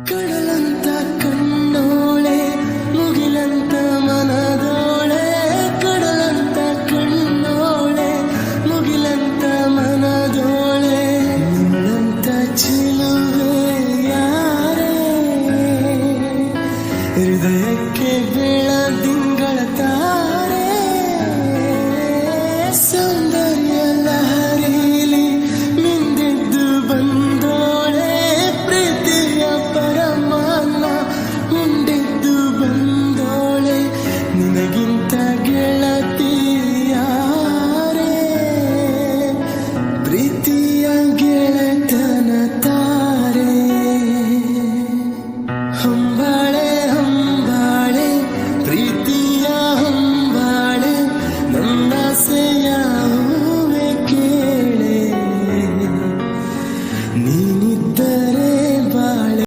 ಕಡಲಂತ ಕಣ್ಣೋಳೆ ಮುಗಿಲಂತ ಮನದೋಳೆ ಕಡಲಂತ ಕಣ್ಣೋಳೆ ಮುಗಿಲಂತ ಮನದೋಳೆ ನಿನ್ನಂತ ಚೆಲುವೆ ಯಾರೇ ಹೃದಯಕ್ಕೆ ಬೆಳದಿಂಗಳ